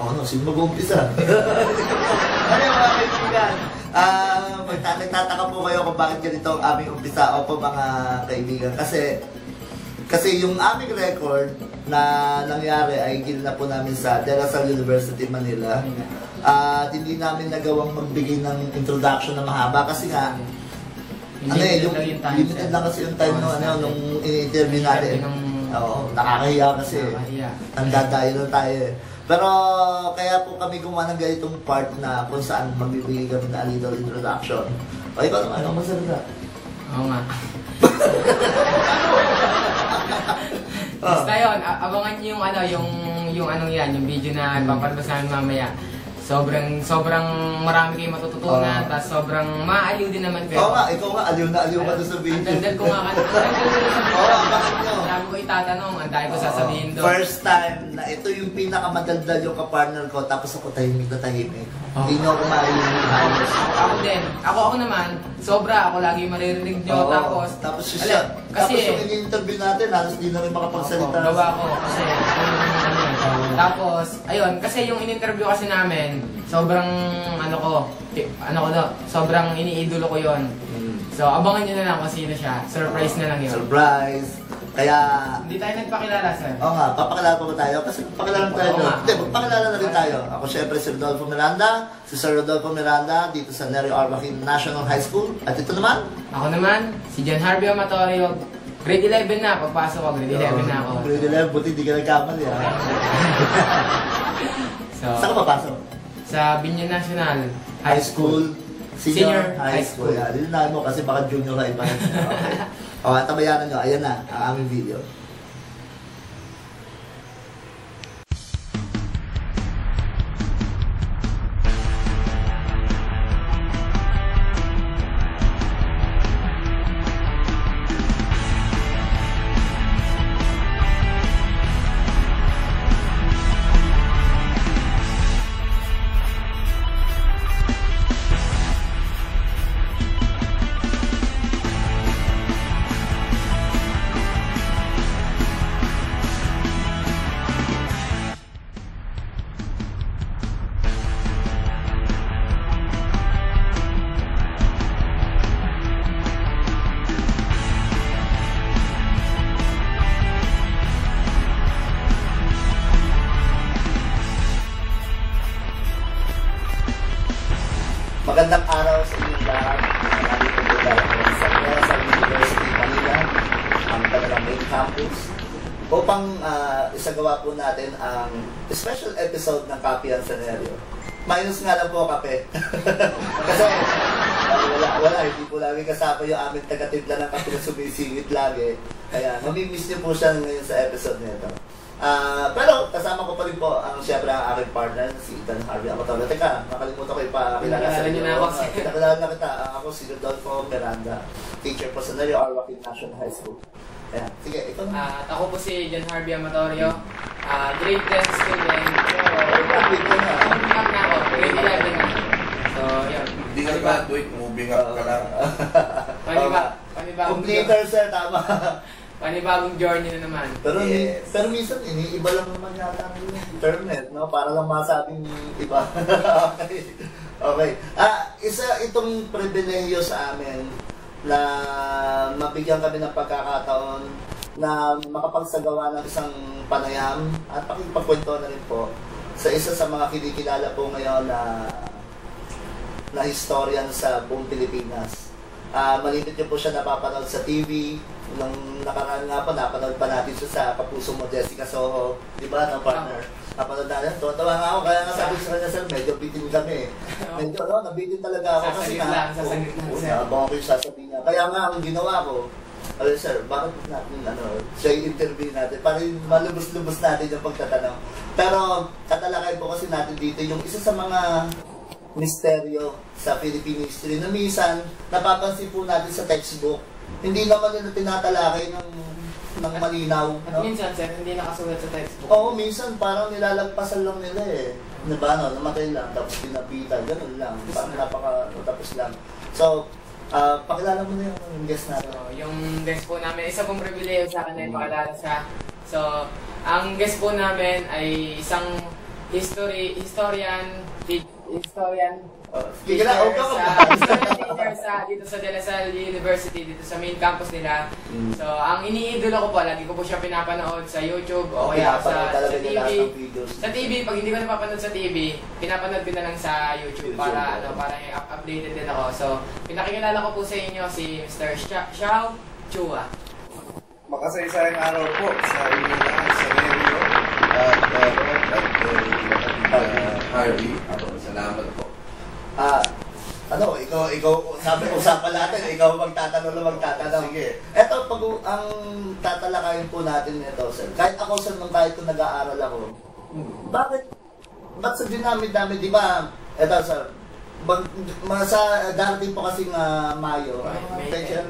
Oh, no, sino mag-uumpisa? Ano mga kaibigan? Nagtataka po kayo kung bakit ganito ang aming umpisa. Opo mga kaibigan. Kasi yung aming record na nangyari ay gina po namin sa De La Salle University, Manila. At hindi namin nagawang magbigay ng introduction na mahaba kasi nga limited lang kasi yung time nung in-interview natin. Oo, nakakahiya kasi. Nandadayo lang tayo eh. Pero kaya po kami gumawa ng ganitong part na kung saan magbibigay kami na a little introduction. O ikaw naman, ano masalita? Oo nga. Basta yun, abangan nyo yung anong yan, yung video na ipapalabas namin mamaya. Sobrang marami kayong matututunan, tapos sobrang maaliw din naman kayo. Oo nga, ikaw nga, aliw na aliw ka doon sa video. Ang daldal ko nga Oo, bakit nyo? Sabi ko itatanong, ang dahil ko sasabihin doon. First time na ito yung pinakamadaldal yung kapartner ko, tapos ako tahimik na tahimik. Hindi nyo ako maaliw halos. Ako din. Ako naman, sobra ako lagi maririnig nyo, tapos siya. Tapos yung in-interview natin, halos di na rin makapagsalita. Gawa ko kasi tapos, ayun, kasi yung in-interview kasi namin, sobrang sobrang iniidolo ko yon. So, abangan nyo na lang kung sino siya. Surprise na lang yun. Surprise! Kaya... Hindi tayo nagpakilala, sir. Oo nga, papakilala pa ba tayo? Kasi papakilala tayo doon. Hindi, magpakilala na rin tayo. Ako syempre si Rodolfo Miranda, si Sir Rodolfo Miranda, dito sa Nerio Arbaquin National High School. At ito naman? Ako naman, si John Harvey Amatorio. Grade 11 na, pagpasok ko, grade 11 na ako. Grade 11, buti hindi ka nagkamali ha. Saan ka papasok? Sa Binyan National High School. Senior High School. Lilinaan mo kasi baka junior high pa. Okay. O, tabayanan nyo. Ayan na, ang aming video. Magandang araw sa inyo lahat. Nandito po tayo sa De La Salle University, Manila, ang kanilang main campus, upang isagawa po natin ang special episode ng Kapihan sa Nerio. Minus nga lang po kape. Kasi wala, hindi po lagi kasama yung aming taga-timpla ng kape na sumisingit lagi. Kaya mamimiss niyo po siya ngayon sa episode nito. Pero kasama ko pa rin po ang siyempre ang aking partner, si John Harvey Amatorio. Teka, nakalimutan ko ipakilala sa inyo. Pinakilala na kita. Ako si Rodolfo Miranda, teacher po sa Nerio Arbaquin National High School. Ayan. Sige, ikaw na. Ako po si John Harvey Amatorio, grade 10 student. Grade 10 na. Grade 11 na. So, yun. Hindi ka graduate, moving up ka lang. Panibagong completer, sir, tama. Panibagong journey na naman. Pero minsan, iniiba lang naman yata ang internet, no? Para lang masabing iba. Okay. Isa itong pribilehiyo sa amin na mabigyan kami ng pagkakataon na makapagsagawa ng isang panayam at pakipagkwento na rin po sa isa sa mga kinikilala po ngayon na historian sa buong Pilipinas. Malimit niyo po siya napapanood sa TV. Nung nakaraan nga po, napanood pa natin siya sa Kapuso Mo, Jessica Soho. Di ba, ng partner? Napanood natin. Tuwa nga ako, kaya nga sabi sa kanya, sir, medyo bitin kami. Medyo, nabitin talaga ako kasi nga. Abangan ko yung sasabihin niya. Kaya nga, ang ginawa ko, sir, bakit natin, siya yung interview natin, para malubos-lubos natin yung pagtatanong. Pero, tatalakay po kasi natin dito, yung isa sa mga misteryo sa Philippine history na minsan, napapansin po natin sa textbook, hindi naman nila tinatalakay ng malinaw. At minsan, sir, hindi nakasulat sa textbook. Oo, minsan parang nilalagpasan lang nila eh. Diba, namatay lang, tapos pinapitan, ganun lang. Parang tapos lang. So, pakilala mo na yung guest natin. So, yung guest po namin, isa pong pribileyo sa akin na ipakilala siya. So, ang guest po namin ay isang historian Sige na, huwag ka teacher dito sa De La Salle University, dito sa main campus nila. So, ang iniidolo ko po, lagi ko po siya pinapanood sa YouTube o kaya sa TV. Sa TV, pag hindi ko napapanood sa TV, pinapanood ko na lang sa YouTube para updated din ako. So, pinakikilala ko po sa inyo si Mr. Xiao Chua. Makasaysayang araw po sa inyo lahat sa radio at Harvey. Salamat po. Ikaw, sabi ko usapan natin, ikaw magtatanong na magtatanong. Sige. Eto, ang tatalakayin po natin nito, sir. Kahit ako, sir, kahit kung nag-aaral ako, ba't sa dinami-dami, di ba, eto, sir, darating po kasing Mayo,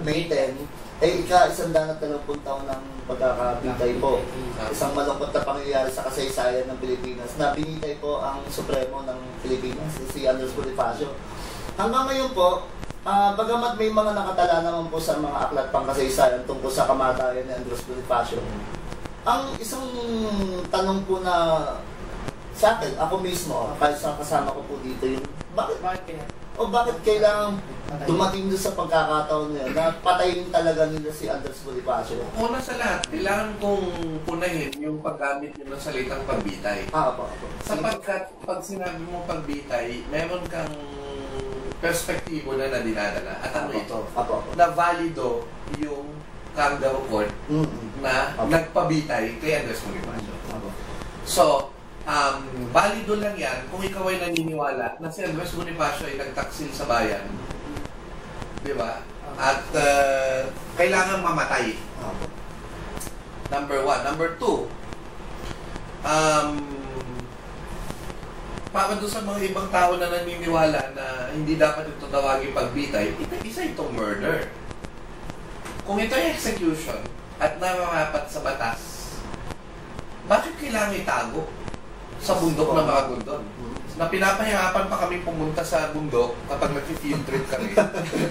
May 10, ika-130 taon ng pagkakabitay po. Isang malungkot na pangyayari sa kasaysayan ng Pilipinas na binitay po ang Supremo ng Pilipinas, si Andres Bonifacio. Hanggang ngayon po, bagamat may mga nakatala naman po sa mga aklat pang kasaysayan tungkol sa kamatayan ni Andres Bonifacio, ang isang tanong po na sa akin, ako mismo, kahit sa kasama ko po dito, yung bakit kailangan dumating doon sa pagkakataon niya na patayin talaga nila si Andres Bonifacio? Una sa lahat, kailangan kong punahin yung paggamit nyo ng salitang pagbitay. Apo. Sapagkat pag sinabi mo pagbitay, meron kang perspektibo na dinadala. At ano ito? Na valido yung Kangaroo Court na nagpabitay kay Andres Bonifacio. So, valido lang yan kung ikaw ay naniniwala na si Andres Bonifacio ay nagtaksil sa bayan. Di ba? At kailangan mamatay. Number 1. Number 2, para doon sa mga ibang tao na naniniwala na hindi dapat ito tawagin pagbitay, isa itong murder. Kung ito ay execution at nararapat sa batas, bakit kailangan itago sa bundok ng mga gundon? Na pinapahirapan pa kami pumunta sa bundok kapag nag-field trip kami.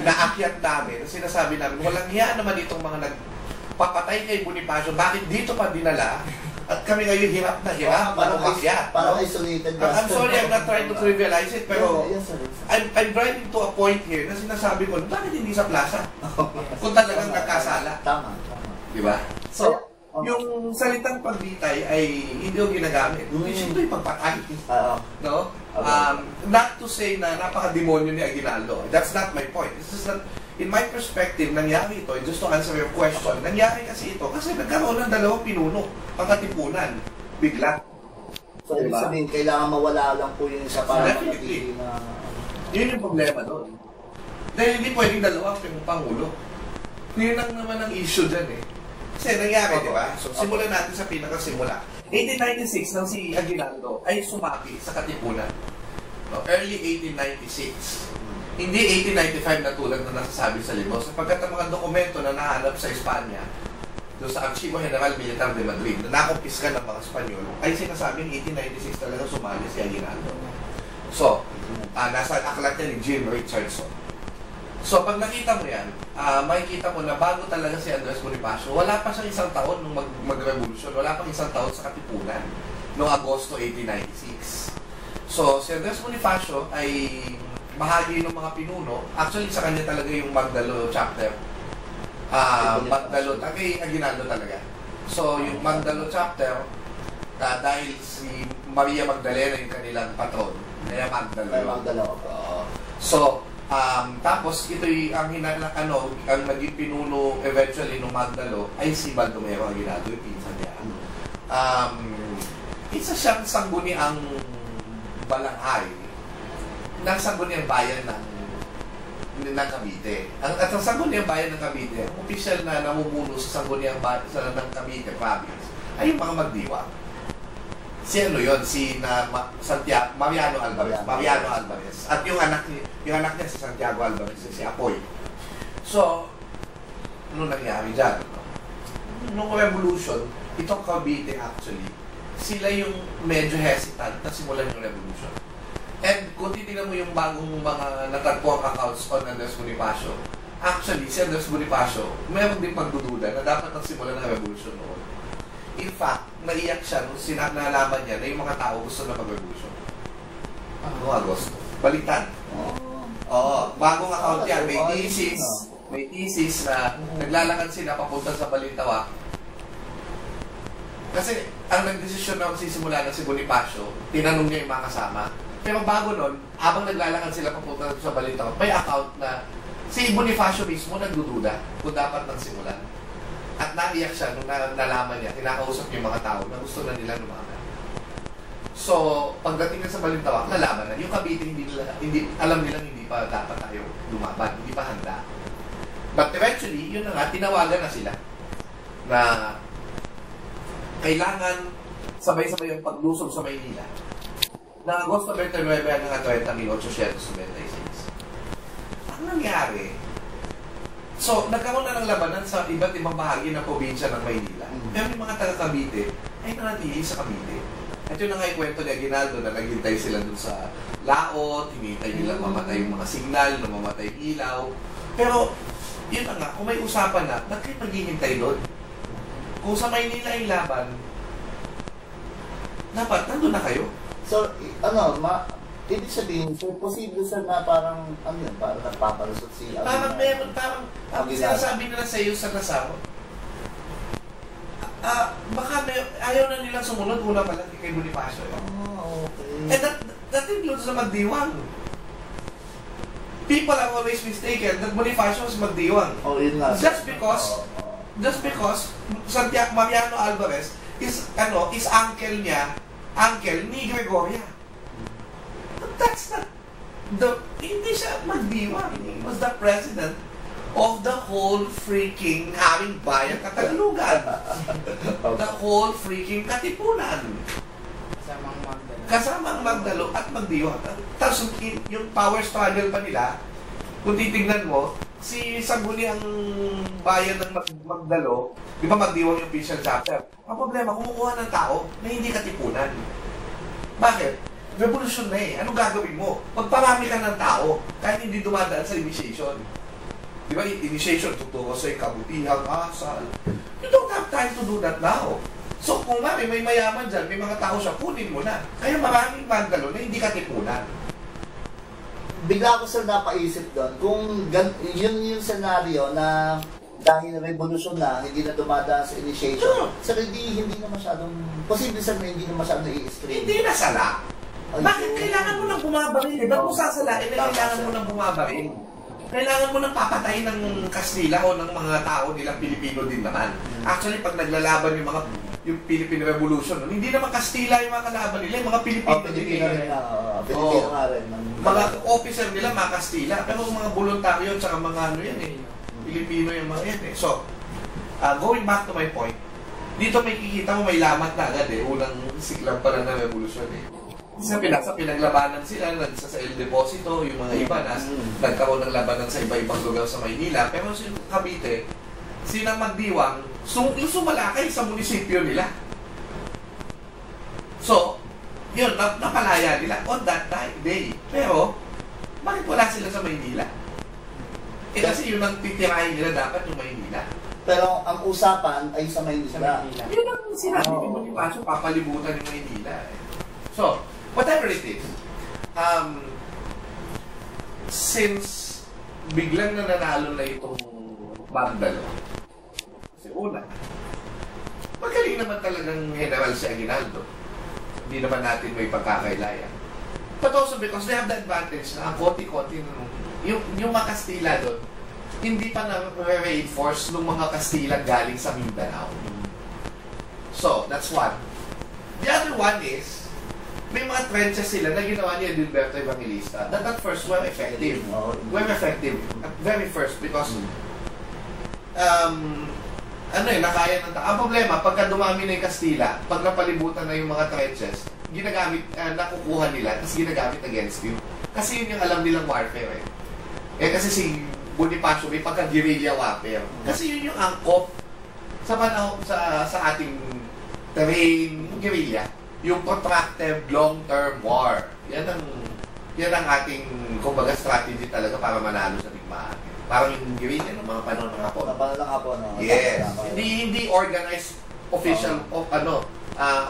Naakyat namin, sinasabi namin, walang hiya naman itong mga nagpapatay kay Bonifacio, bakit dito pa dinala? At kami ngayon hirap na hirap, umakyat. Parang isolated. I'm sorry, I'm not trying to trivialize it, pero I'm driving to a point here na sinasabi ko, bakit hindi sa plaza? Kung talagang nakasala. Tama. Di ba? So, yung salitang pagbitay ay hindi yung ginagamit. Ito'y pagpatay. No? Not to say na napaka-demonyo ni Aguinaldo. That's not my point. This is not, in my perspective, nangyari ito, just to answer your question, nangyari kasi ito, kasi nagkaroon ng dalawang pinuno, pagkatipunan, bigla. So, ibig sabihin, kailangan mawala lang po yung isa para definitely. Yun yung problema doon. Dahil hindi pwedeng dalawang pangulo. Yun lang naman ang issue dyan eh. Kasi nangyari, di ba? So, simulan natin sa pinakasimula. 1896 nang si Aguinaldo ay sumapi sa Katipunan. No? Early 1896. Hindi 1895 na tulad na nasasabi sa libro. Sapagkat ang mga dokumento na nahanap sa Espanya, doon sa Archivo General Militar de Madrid, na nakumpiska ng mga Espanyol, ay sinasabing 1896 talaga sumali si Aguinaldo. So, nasa aklat niya ni Jim Richardson. So, pag nakita mo yan, makikita mo na bago talaga si Andres Bonifacio, wala pa siyang 1 taon nung mag-revolution, wala pang 1 taon sa Katipunan, noong Agosto 1896. So, si Andres Bonifacio ay bahagi ng mga pinuno. Actually, sa kanya talaga yung Magdalo chapter. Magdalo, kay Aguinaldo talaga. So, yung Magdalo chapter, dahil si Maria Magdalena yung kanilang patron, kaya Magdalo. So, tapos ito'y ang naging pinuno eventually ng Magdalo ay si Baldomero Aguinaldo, yung pinsan niya. Isa siyang sangguniang balanghay ng sangguniang bayan ng Cavite. At ang sangguniang bayan ng Cavite, ang opisyal na namumuno sa sangguniang bayan ng Cavite province ay yung mga magdiwang. Si ano yun? Si Mariano Alvarez. At yung anak niya si Santiago Alvarez, si Apoy. So, ano nangyari dyan? Nung revolution, itong Cavite actually, sila yung medyo hesitant na simulan yung revolution. And kung titignan mo yung bagong mga natagpuang accounts on Andres Bonifacio, actually, si Andres Bonifacio, meron din pagdududa na dapat nang simulan ng revolution noon. in fact, naiyak siya nung nalaman niya na yung mga tao gusto na mag-revolution. Noong Agosto. Baliktad. Oo, bagong account yan. May thesis na naglalakad sila papunta sa Balintawak. Kasi ang nagdesisyon na magsisimula na si Bonifacio, tinanong niya yung mga kasama. Pero bago nun, habang naglalakad sila papunta sa Balintawak, may account na si Bonifacio mismo nagdududa kung dapat nang simulan. At naiyak siya nung nalaman niya, kinakausap niya yung mga tao na gusto na nila lumaban. So, pagdating na sa Balintawak, nalaman na. Yung Cavite, alam nilang hindi pa dapat tayo lumaban, hindi pa handa. But eventually, yun na nga, tinawagan na sila na kailangan sabay-sabay yung paglusog sa Maynila. Na Agosto 29 hanggang 30,896. Ang nangyari, so, nagkaroon na ng labanan sa iba't ibang bahagi ng probinsya ng Maynila. Pero yung mga taga-Cavite ay nanatili sa Cavite. At yun na nga yung kwento ni Aguinaldo na naghintay sila dun sa laot, hinintay nila mamatay yung mga signal, na mamatay yung ilaw. Pero, yun na nga, kung may usapan na, ba't kayo maghihintay doon? Kung sa Maynila yung laban, dapat, nandun na kayo. So, ibig sabihin, so, posible sir na parang, parang nagpapalusot si Parang meron, parang sinasabi nila sa iyo sa Nasaro. Baka ayaw na nilang sumunod, una pala kay Bonifacio. Okay. And that includes na magdiwang. People are always mistaken that Bonifacio was magdiwang. Oh, yun nga. Just because Santiago Mariano Alvarez is uncle ni Gregoria. That's not hindi siya magdiwang. He was the president of the whole freaking Haring Bayan Katagalugan. The whole freaking Katipunan. Kasamang Magdalo at magdiwang. Tapos yung power struggle pa nila, kung titignan mo, si Sangguniang Bayan ng Magdalo, di ba magdiwang yung official chapter? Ang problema, kumukuha ng tao na hindi katipunan. Bakit? Revolution na eh. Anong gagawin mo? Magparami ka ng tao kahit hindi dumadaan sa initiation. Di ba? Initiation, tuturo sa'yo kabutihang asal. You don't have time to do that now. So, kung may mayaman dyan, may mga tao siya, kunin mo na. Kaya maraming Magdalo na hindi katipunan. Bigla ko sir napaisip doon, kung yun yung scenario na dahil revolution na, hindi na dumadaan sa initiation, sir, hindi na masyadong, posible sir na hindi na masyadong i-stream. Hindi na sala. Bakit kailangan mo nang bumabaril? Ba't mo sasalain na kailangan mo nang bumabaril? Kailangan mo nang papatayin ng Kastila o ng mga tao nilang Pilipino din naman. Actually, pag naglalaban yung Philippine Revolution, hindi naman Kastila yung mga kalaban nila, yung mga Pilipino din. Pilipino rin na. Pilipino nga rin. Mga officer nila, mga Kastila, pero mga voluntaryo at saka mga yan eh. Pilipino yung mga yan eh. So, going back to my point, dito may kikita mo may lamat na agad eh. Unang siklang pa lang ng revolution eh. Sa pinaglabanan sila, sa El Deposito, yung mga iba na nagkaroon ng labanan sa iba-ibang lugar sa Maynila. Pero si Cavite, silang magdiwang, yung sumalakay sa munisipyo nila. So, yun, napalaya nila on that day. Pero, bakit wala sila sa Maynila? Eh kasi yun ang titirahin nila dapat yung Maynila. Pero ang usapan ay sa Maynila. Yun ang sinabi ni Bonifacio, papalibutan yung Maynila. So, whatever it is, since biglang nananalo na itong Magdalo, kasi una, magaling naman talagang general si Aguinaldo. Hindi naman natin may pagkakailaya. But also because they have the advantage na ang konti-konti, yung mga Kastila doon, hindi pa na-reinforce ng mga Kastila galing sa Mindanao. So, that's one. The other one is, may mga trenches sila na ginawa niya Edilberto Evangelista that at first were effective. Very first because nakaya ng tao. Ang problema, pagka dumami na yung Kastila, pag napalibutan na yung mga trenches, nakukuha nila, tapos ginagamit against you. Kasi yun yung alam nilang warfare eh. Kasi si Bonifacio may pagka-guerrilla warfare. Kasi yun yung angkop sa panahon sa ating terrain, guerrilla. Yung protracted long-term war. Yan ang ating, kumbaga, strategy talaga para manalo sa digmaan. Parang yung guerrilla ng mga panahon ng Hapon. Sa panahon ng Hapon, no? Yes. Hindi organized official of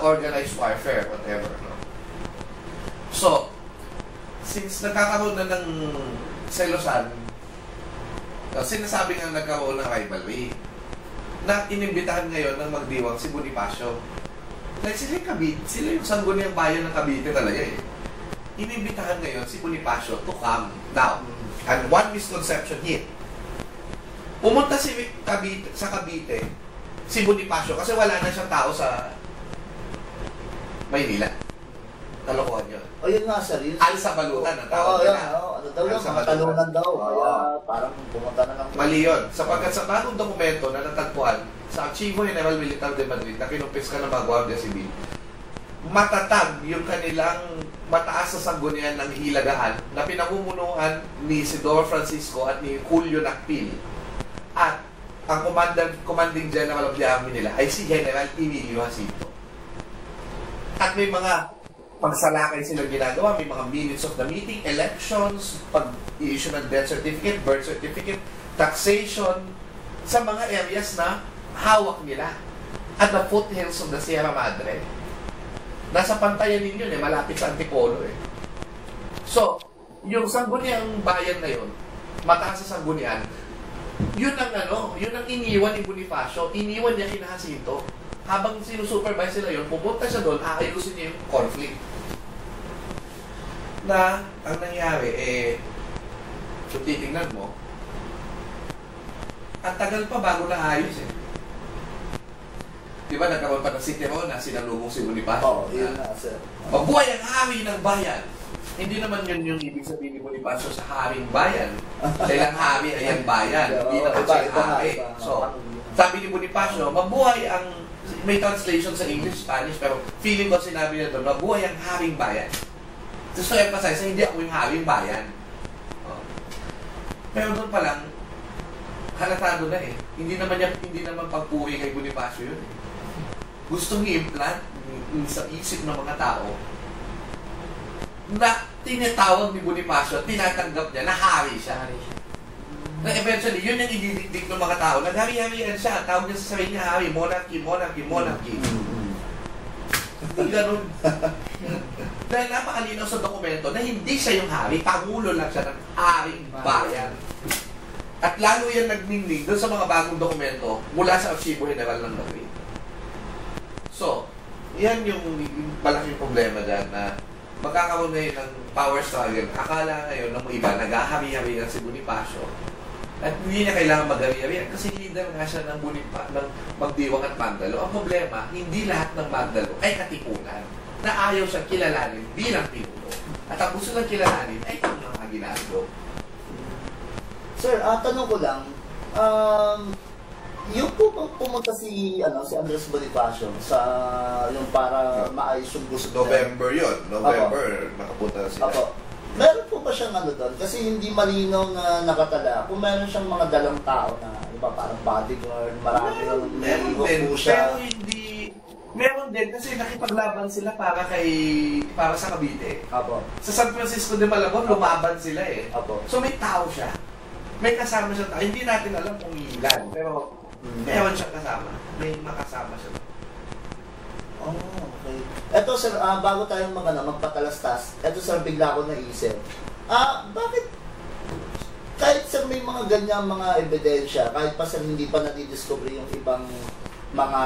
organized warfare, whatever. No? So, since nagkakaroon na ng selosan, sinasabi nga nagkaroon ng rivalry, na inimbitahan ngayon ng magdiwang si Bonifacio. Like sila yung Cavite, sila yung sangguniang bayan ng Cavite talaga eh. Inimbitahan ngayon si Bonifacio to come. Now, and one misconception here. Pumunta si Cavite, sa Cavite, si Bonifacio, kasi wala na siyang tao sa Maynila. Kalokohan yun. O yun nga, sir. Alsa balutan ang tawag nila. Ano daw yun, mga talunan daw. Kaya parang pumunta na lang. Mali yun. Sapagkat sa bagong dokumento na natagpuan sa Archivo General Militar de Madrid na kinumpis ka ng mga Guardia Civil, matatag yung kanilang mataas na sanggunian ng Hilagahan na pinamumunuan ni Isidoro Francisco at ni Julio Nakpil. At ang commanding general of the army nila ay si General Emilio Jacinto. At may mga pagsalakay sila ginagawa, may mga minutes of the meeting, elections, pag-i-issue ng death certificate, birth certificate, taxation, sa mga areas na hawak nila at the foothills of the Sierra Madre. Nasa pantayan ninyo malapit sa Antipolo eh. So, yung sangguniang bayan na yun, mataas sa sanggunian, yun ang iniwan ni Bonifacio, iniwan niya kina Jacinto. Habang sinusupervise sila yun, pupunta siya doon, aayusin niya yung conflict. Na, ang nangyari, kung titingnan mo, ang tagal pa bago naayos eh. Di ba, nagkaroon pa ng sitero na sinalubong si Bonifacio? Oo, yun na, sir. Mabuhay ang hari ng bayan. Hindi naman yun yung ibig sabihin ni Bonifacio sa haring bayan. Silang hari ay ang bayan. Hindi naman siya yung hari. So, sabi ni Bonifacio, mabuhay ang, may translation sa English, Spanish, pero feeling ko sinabi niya doon, mabuhay ang haring bayan. Gusto emphasize, hindi ako yung haring bayan. Pero doon pa lang, halatado na eh. Hindi naman pagpuri kay Bonifacio yun eh. Gustong i-implant sa isip ng mga tao na tinatawag ni Bonifacio, tinatanggap niya na hari siya. Na eventually, yun yung ididikdik ng mga tao. Naghari-harian siya. Tawag niya sa sarili niya, hari, monarchy, monarchy, monarchy. Hindi ganun. Dahil napakalinaw sa dokumento na hindi siya yung hari, pangulo lang siya ng haring bayan. At lalo yan nagnindig doon sa mga bagong dokumento mula sa Archivo General ng Madrid. So, yan yung malaking problema dyan na magkakaroon ngayon ng power struggle. Akala ngayon ng iba, nag-ahari-harian si Bonifacio. At hindi niya kailangan mag-ahari-harian kasi leader nga siya ng Magdiwang at Mandalo. Ang problema, hindi lahat ng Mandalo ay katipunan na ayaw siyang kilalanin bilang pinuno. At ang gusto lang kilalanin ay ang mga ginagawa. Sir, tanong ko lang, yung po pumunta si Andres Bonifacio sa yung para maayos yung gusto November yun. November, nakapunta sila. Apo. Meron po ba siyang doon? Kasi hindi malinaw na nakatala. Kung meron siyang mga dalang tao na iba parang bodyguard, marami meron din po siya. Pero hindi, meron din kasi nakipaglaban sila para sa Cavite. Apo. Sa San Francisco de Malabon, lumaban sila eh. Apo. So may tao siya. May kasama siya. Hindi natin alam kung ilan, pero meron siyang kasama. May makasama siya. Oh, okay. Eto sir, bago tayo magpatalastas, eto sir, bigla ko naisip. Bakit kahit sir may mga ganyan mga ebidensya, kahit pa sir hindi pa natidiscover yung ibang mga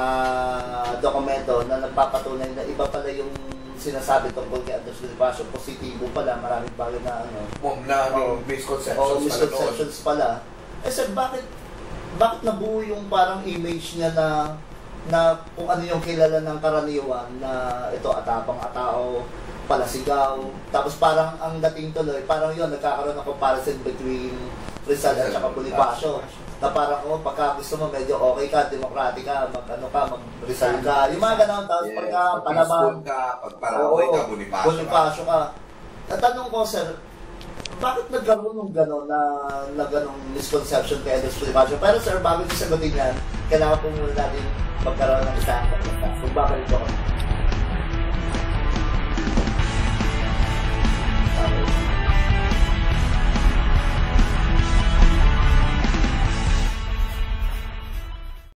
dokumento na nagpapatunay na iba pala yung sinasabi tungkol kay Andres Bonifacio, positibo pala, maraming bagay na misconceptions pala. Sir, bakit nabuo yung parang image niya na kung ano yung kilala ng karaniwan na ito, atapang-atao, palasigaw, tapos parang ang dating tuloy, parang yun, nagkakaroon ng comparison between Rizal at saka Bonifacio. Na parang, pagka gusto mo medyo okay ka, demokratic ka, mag-Rizal ka, yung mga ganun, tapos pagka palaban, pagparaway ka, Bonifacio ka. Natanong ko, sir, bakit nagkaroon ng gano'n na gano'ng misconception kay Andres Bonifacio? Pero sir, bago yung sagutin yan, kailangan po muna natin magkaroon ng isang pagkakita. Magbabalik ko. Okay.